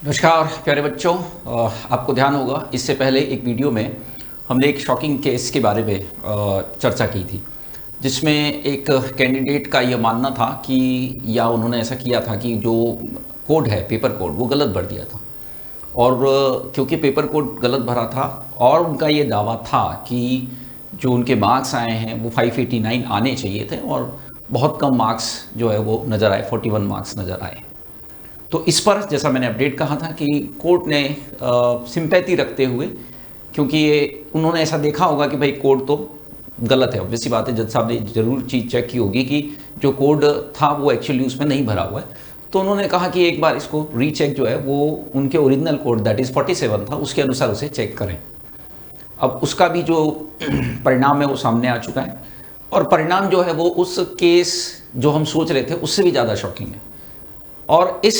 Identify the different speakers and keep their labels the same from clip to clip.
Speaker 1: नमस्कार प्यारे बच्चों। आपको ध्यान होगा इससे पहले एक वीडियो में हमने एक शॉकिंग केस के बारे में चर्चा की थी, जिसमें एक कैंडिडेट का ये मानना था कि या उन्होंने ऐसा किया था कि जो कोड है पेपर कोड वो गलत भर दिया था। और क्योंकि पेपर कोड गलत भरा था और उनका ये दावा था कि जो उनके मार्क्स आए हैं वो 589 आने चाहिए थे और बहुत कम मार्क्स जो है वो नज़र आए, 41 मार्क्स नज़र आए। तो इस पर जैसा मैंने अपडेट कहा था कि कोर्ट ने सिंपैथी रखते हुए, क्योंकि ये उन्होंने ऐसा देखा होगा कि भाई कोड तो गलत है, ऑब्वियस सी बात है, जज साहब ने ज़रूर चीज़ चेक की होगी कि जो कोड था वो एक्चुअली उसमें नहीं भरा हुआ है। तो उन्होंने कहा कि एक बार इसको रीचेक जो है वो उनके ओरिजिनल कोड दैट इज़ 47 था उसके अनुसार उसे चेक करें। अब उसका भी जो परिणाम है वो सामने आ चुका है और परिणाम जो है वो उस केस जो हम सोच रहे थे उससे भी ज़्यादा शॉकिंग है। और इस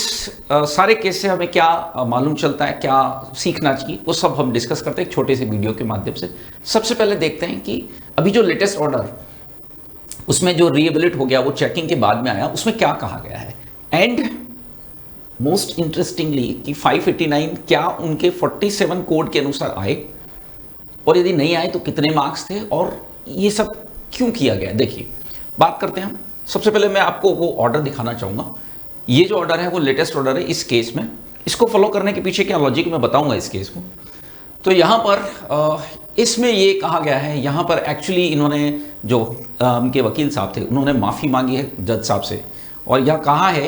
Speaker 1: सारे केस से हमें क्या मालूम चलता है, क्या सीखना चाहिए, वो सब हम डिस्कस करते हैं एक छोटे से वीडियो के माध्यम से। सबसे पहले देखते हैं कि अभी जो लेटेस्ट ऑर्डर उसमें जो रीएबिलिट हो गया वो चेकिंग के बाद में आया, उसमें क्या कहा गया है। एंड मोस्ट इंटरेस्टिंगली कि 589 क्या उनके 47 कोड के अनुसार आए, और यदि नहीं आए तो कितने मार्क्स थे और ये सब क्यों किया गया। देखिए बात करते हैं हम। सबसे पहले मैं आपको वो ऑर्डर दिखाना चाहूँगा। ये जो ऑर्डर है वो लेटेस्ट ऑर्डर है इस केस में। इसको फॉलो करने के पीछे क्या लॉजिक मैं बताऊंगा इस केस को। तो यहाँ पर इसमें ये कहा गया है, यहाँ पर एक्चुअली इन्होंने जो उनके वकील साहब थे उन्होंने माफ़ी मांगी है जज साहब से, और यह कहा है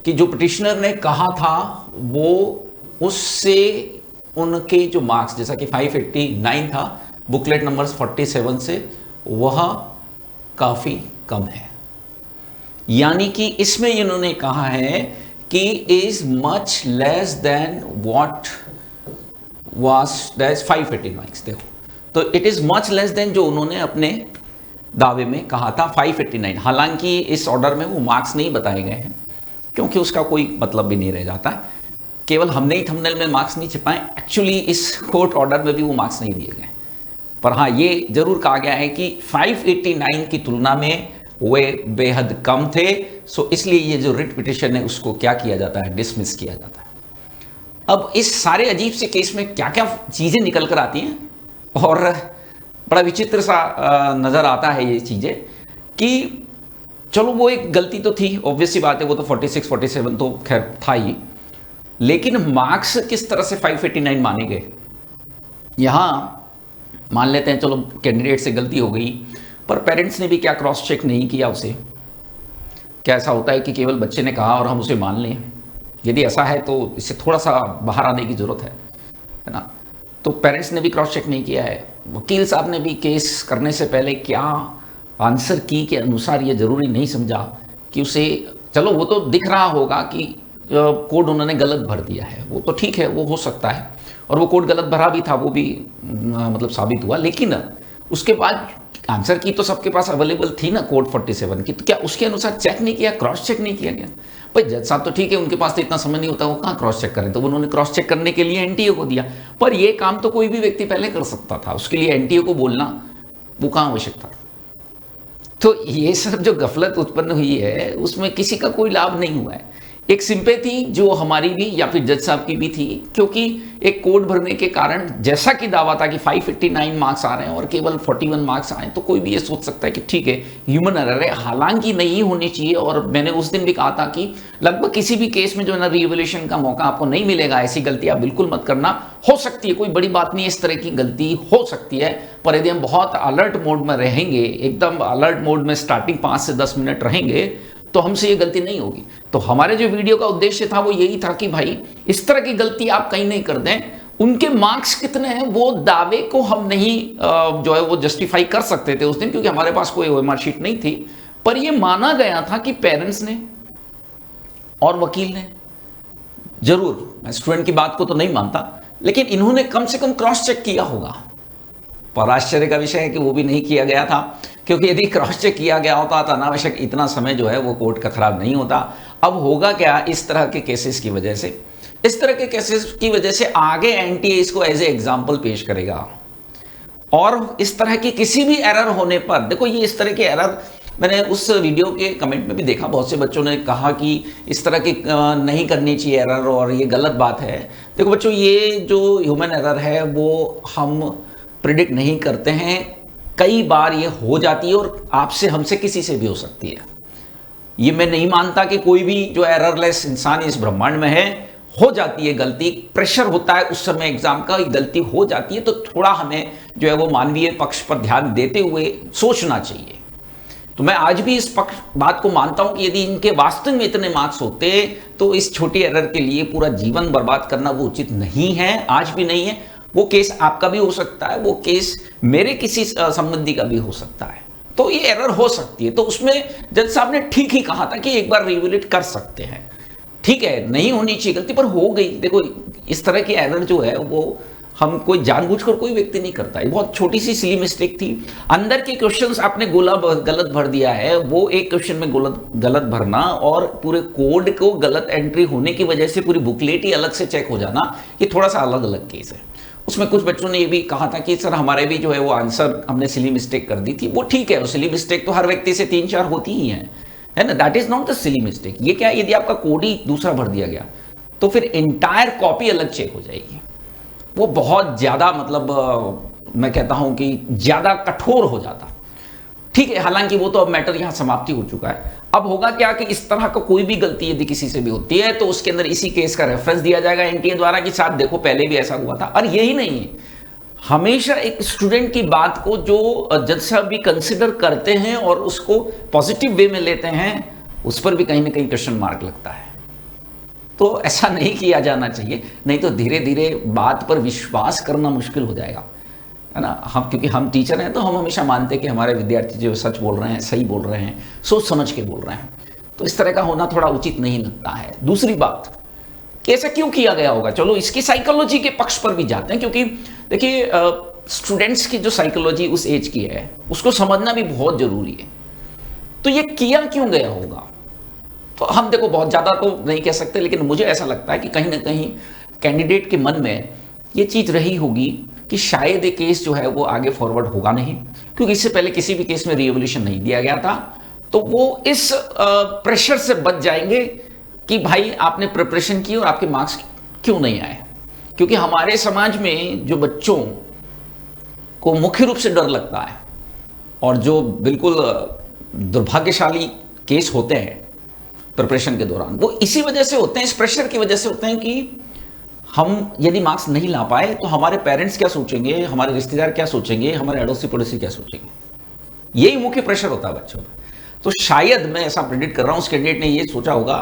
Speaker 1: कि जो पिटिशनर ने कहा था वो उससे उनके जो मार्क्स जैसा कि 589 था बुकलेट नंबर 47 से, वह काफ़ी कम है। यानी कि इसमें इन्होंने कहा है कि is much less than what was that 589। देखो तो it is much less than जो उन्होंने अपने दावे में कहा था 589। हालांकि इस ऑर्डर में वो मार्क्स नहीं बताए गए हैं क्योंकि उसका कोई मतलब भी नहीं रह जाता है। केवल हमने ही थंबनेल में मार्क्स नहीं छिपाए, एक्चुअली इस कोर्ट ऑर्डर में भी वो मार्क्स नहीं दिए गए। पर हाँ ये जरूर कहा गया है कि 589 की तुलना में वे बेहद कम थे, सो इसलिए ये जो रिट पिटिशन है उसको क्या किया जाता है, डिसमिस किया जाता है। अब इस सारे अजीब से केस में क्या क्या चीज़ें निकल कर आती हैं और बड़ा विचित्र सा नज़र आता है ये चीज़ें कि चलो वो एक गलती तो थी, ऑब्वियस सी बात है, वो तो 46 47 तो खैर था ही, लेकिन मार्क्स किस तरह से 589 माने गए। यहाँ मान लेते हैं चलो कैंडिडेट से गलती हो गई, पर पेरेंट्स ने भी क्या क्रॉस चेक नहीं किया उसे। क्या ऐसा होता है कि केवल बच्चे ने कहा और हम उसे मान लें? यदि ऐसा है तो इससे थोड़ा सा बाहर आने की ज़रूरत है ना। तो पेरेंट्स ने भी क्रॉस चेक नहीं किया है, वकील साहब ने भी केस करने से पहले क्या आंसर की के अनुसार ये ज़रूरी नहीं समझा कि उसे, चलो वो तो दिख रहा होगा कि कोड उन्होंने गलत भर दिया है, वो तो ठीक है, वो हो सकता है, और वो कोड गलत भरा भी था, वो भी मतलब साबित हुआ। लेकिन उसके बाद आंसर की तो सबके पास अवेलेबल थी ना कोड 47 की, तो क्या उसके अनुसार चेक नहीं किया, क्रॉस चेक नहीं किया गया? भाई जज साहब तो ठीक है, उनके पास तो इतना समय नहीं होता, वो कहाँ क्रॉस चेक करें, तो उन्होंने क्रॉस चेक करने के लिए एनटीए को दिया। पर ये काम तो कोई भी व्यक्ति पहले कर सकता था, उसके लिए एनटीए को बोलना वो कहाँ आवश्यक था। तो ये सब जो गफलत उत्पन्न हुई है उसमें किसी का कोई लाभ नहीं हुआ है। एक सिंपैथी जो हमारी भी या फिर जज साहब की भी थी, क्योंकि एक कोड भरने के कारण जैसा कि दावा था कि 589 मार्क्स आ रहे हैं और केवल 41 मार्क्स आए, तो कोई भी ये सोच सकता है कि ठीक है ह्यूमन एरर है, हालांकि नहीं होनी चाहिए। और मैंने उस दिन भी कहा था कि लगभग किसी भी केस में जो है ना रीएवल्यूशन का मौका आपको नहीं मिलेगा, ऐसी गलती आप बिल्कुल मत करना। हो सकती है, कोई बड़ी बात नहीं, इस तरह की गलती हो सकती है, पर यदि हम बहुत अलर्ट मोड में रहेंगे, एकदम अलर्ट मोड में स्टार्टिंग 5 से 10 मिनट रहेंगे, तो हमसे ये गलती नहीं होगी। तो हमारे जो वीडियो का उद्देश्य था वो यही था कि भाई इस तरह की गलती आप कहीं नहीं कर दें। उनके मार्क्स कितने हैं वो दावे को हम नहीं जो है वो जस्टिफाई कर सकते थे उस दिन, क्योंकि हमारे पास कोई ओएमआर शीट नहीं थी। पर यह माना गया था कि पेरेंट्स ने और वकील ने, जरूर मैं स्टूडेंट की बात को तो नहीं मानता, लेकिन इन्होंने कम से कम क्रॉस चेक किया होगा। पर आश्चर्य का विषय है कि वो भी नहीं किया गया था, क्योंकि यदि क्रॉस चेक किया गया होता तो अनावश्यक इतना समय जो है वो कोर्ट का खराब नहीं होता। अब होगा क्या, इस तरह के केसेस की वजह से, इस तरह के केसेस की वजह से आगे एनटीए इसको एज ए एग्जाम्पल पेश करेगा, और इस तरह की किसी भी एरर होने पर, देखो ये इस तरह के एरर मैंने उस वीडियो के कमेंट में भी देखा, बहुत से बच्चों ने कहा कि इस तरह की नहीं करनी चाहिए एरर और ये गलत बात है। देखो बच्चों, ये जो ह्यूमन एरर है वो हम प्रिडिक्ट नहीं करते हैं, कई बार ये हो जाती है और आपसे, हमसे, किसी से भी हो सकती है। ये मैं नहीं मानता कि कोई भी जो एररलेस इंसान इस ब्रह्मांड में है, हो जाती है गलती, प्रेशर होता है उस समय एग्जाम का, गलती हो जाती है, तो थोड़ा हमें जो है वो मानवीय पक्ष पर ध्यान देते हुए सोचना चाहिए। तो मैं आज भी इस बात को मानता हूं कि यदि इनके वास्तव में इतने मार्क्स होते तो इस छोटी एरर के लिए पूरा जीवन बर्बाद करना वो उचित नहीं है, आज भी नहीं है। वो केस आपका भी हो सकता है, वो केस मेरे किसी संबंधी का भी हो सकता है, तो ये एरर हो सकती है। तो उसमें जज साहब ने ठीक ही कहा था कि एक बार रिवैल्यूएट कर सकते हैं, ठीक है, नहीं होनी चाहिए गलती पर हो गई। देखो इस तरह की एरर जो है वो हम कोई जानबूझकर कोई व्यक्ति नहीं करता है, बहुत छोटी सी सिली मिस्टेक थी। अंदर के क्वेश्चंस आपने गलत भर दिया है, वो एक क्वेश्चन में गलत भरना और पूरे कोड को गलत एंट्री होने की वजह से पूरी बुकलेट ही अलग से चेक हो जाना, ये थोड़ा सा अलग अलग केस है। उसमें कुछ बच्चों ने ये भी कहा था कि सर हमारे भी जो है वो आंसर हमने सिली मिस्टेक कर दी थी। वो ठीक है, वो सिली मिस्टेक तो हर व्यक्ति से 3-4 होती ही है ना, that is not the silly mistake. ये क्या, यदि आपका कोड ही दूसरा भर दिया गया तो फिर एंटायर कॉपी अलग चेक हो जाएगी, वो बहुत ज्यादा, मतलब मैं कहता हूं कि ज्यादा कठोर हो जाता। ठीक है, हालांकि वो तो अब मैटर यहां समाप्ति हो चुका है। अब होगा क्या कि इस तरह का कोई भी गलती यदि किसी से भी होती है तो उसके अंदर इसी केस का रेफरेंस दिया जाएगा एनटीए द्वारा कि साथ देखो पहले भी ऐसा हुआ था। और यही नहीं है, हमेशा एक स्टूडेंट की बात को जो जज साहब भी कंसिडर करते हैं और उसको पॉजिटिव वे में लेते हैं, उस पर भी कहीं ना कहीं क्वेश्चन मार्क लगता है। तो ऐसा नहीं किया जाना चाहिए, नहीं तो धीरे धीरे बात पर विश्वास करना मुश्किल हो जाएगा, है ना। हम क्योंकि हम टीचर हैं तो हम हमेशा मानते हैं कि हमारे विद्यार्थी जो सच बोल रहे हैं, सही बोल रहे हैं, सोच समझ के बोल रहे हैं, तो इस तरह का होना थोड़ा उचित नहीं लगता है। दूसरी बात कि ऐसा क्यों किया गया होगा, चलो इसकी साइकोलॉजी के पक्ष पर भी जाते हैं, क्योंकि देखिए स्टूडेंट्स की जो साइकोलॉजी उस एज की है उसको समझना भी बहुत जरूरी है। तो ये किया क्यों गया होगा, तो हम देखो बहुत ज़्यादा तो नहीं कह सकते, लेकिन मुझे ऐसा लगता है कि कहीं ना कहीं कैंडिडेट के मन में ये चीज़ रही होगी कि शायद ये केस जो है वो आगे फॉरवर्ड होगा नहीं, क्योंकि इससे पहले किसी भी केस में रिवॉल्यूशन नहीं दिया गया था। तो वो इस प्रेशर से बच जाएंगे कि भाई आपने प्रिपरेशन की और आपके मार्क्स क्यों नहीं आए। क्योंकि हमारे समाज में जो बच्चों को मुख्य रूप से डर लगता है और जो बिल्कुल दुर्भाग्यशाली केस होते हैं प्रिपरेशन के दौरान, वो इसी वजह से होते हैं, इस प्रेशर की वजह से होते हैं कि हम यदि मार्क्स नहीं ला पाए तो हमारे पेरेंट्स क्या सोचेंगे, हमारे रिश्तेदार क्या सोचेंगे, हमारे अड़ोसी पड़ोसी क्या सोचेंगे, यही मुख्य प्रेशर होता है बच्चों पर। तो शायद मैं ऐसा प्रेडिक्ट कर रहा हूं, उस कैंडिडेट ने ये सोचा होगा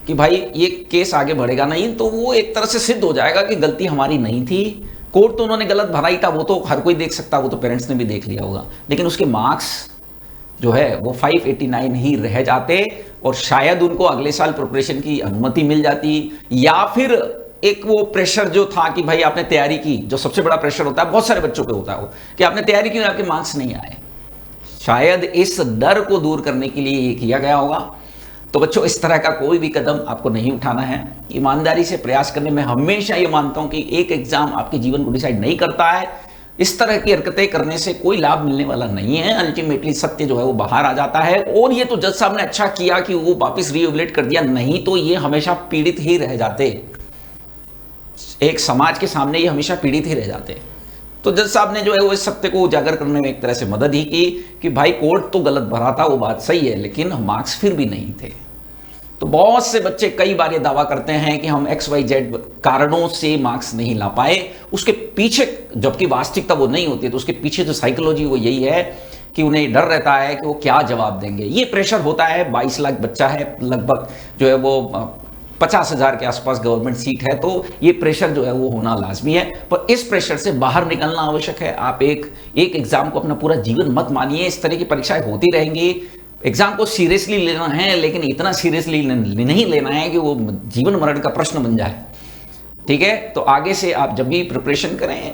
Speaker 1: कि भाई ये केस आगे बढ़ेगा नहीं, तो वो एक तरह से सिद्ध हो जाएगा कि गलती हमारी नहीं थी। कोड तो उन्होंने गलत भरा ही था, वो तो हर कोई देख सकता, वो तो पेरेंट्स ने भी देख लिया होगा, लेकिन उसके मार्क्स जो है वो 589 ही रह जाते और शायद उनको अगले साल प्रिपरेशन की अनुमति मिल जाती, या फिर एक वो प्रेशर जो था कि भाई आपने तैयारी की, जो सबसे बड़ा प्रेशर होता है बहुत सारे बच्चों पे होता है वो, कि आपने तैयारी की और आपके मार्क्स नहीं आए, शायद इस डर को दूर करने के लिए ये किया गया होगा। तो बच्चों इस तरह का कोई भी कदम आपको नहीं उठाना है, ईमानदारी से प्रयास करने में हमेशा ये मानता हूं कि एक एग्जाम आपके जीवन को डिसाइड नहीं करता है। इस तरह की हरकतें करने से कोई लाभ मिलने वाला नहीं है, अल्टीमेटली सत्य जो है वो बाहर आ जाता है। और ये तो जज साहब ने अच्छा किया कि वो वापस रीवैल्यूएट कर दिया, नहीं तो ये हमेशा पीड़ित ही रह जाते, एक समाज के सामने ये हमेशा पीड़ित ही रह जाते। तो जज साहब ने जो है वो इस सत्य को उजागर करने में एक तरह से मदद ही की कि भाई कोड तो गलत भरा था, वो बात सही है, लेकिन मार्क्स फिर भी नहीं थे। तो बहुत से बच्चे कई बार ये दावा करते हैं कि हम XYZ कारणों से मार्क्स नहीं ला पाए, उसके पीछे, जबकि वास्तविकता वो नहीं होती है, तो उसके पीछे जो साइकोलॉजी वो यही है कि उन्हें डर रहता है कि वो क्या जवाब देंगे। ये प्रेशर होता है, 22 लाख बच्चा है लगभग, जो है वो 50,000 के आसपास गवर्नमेंट सीट है, तो ये प्रेशर जो है वो होना लाजमी है। पर इस प्रेशर से बाहर निकलना आवश्यक है। आप एक एग्जाम को अपना पूरा जीवन मत मानिए, इस तरह की परीक्षाएं होती रहेंगी, एग्जाम को सीरियसली लेना है, लेकिन इतना सीरियसली नहीं लेना है कि वो जीवन मरण का प्रश्न बन जाए, ठीक है। तो आगे से आप जब भी प्रिपरेशन करें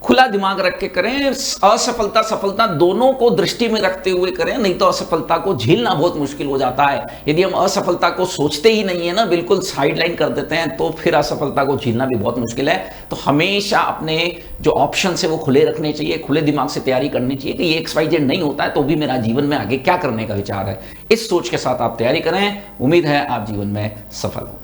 Speaker 1: खुला दिमाग रख के करें, असफलता सफलता दोनों को दृष्टि में रखते हुए करें, नहीं तो असफलता को झेलना बहुत मुश्किल हो जाता है। यदि हम असफलता को सोचते ही नहीं है ना, बिल्कुल साइडलाइन कर देते हैं, तो फिर असफलता को झेलना भी बहुत मुश्किल है। तो हमेशा अपने जो ऑप्शन है वो खुले रखने चाहिए, खुले दिमाग से तैयारी करनी चाहिए कि ये XYZ नहीं होता है तो भी मेरा जीवन में आगे क्या करने का विचार है। इस सोच के साथ आप तैयारी करें, उम्मीद है आप जीवन में सफल हो।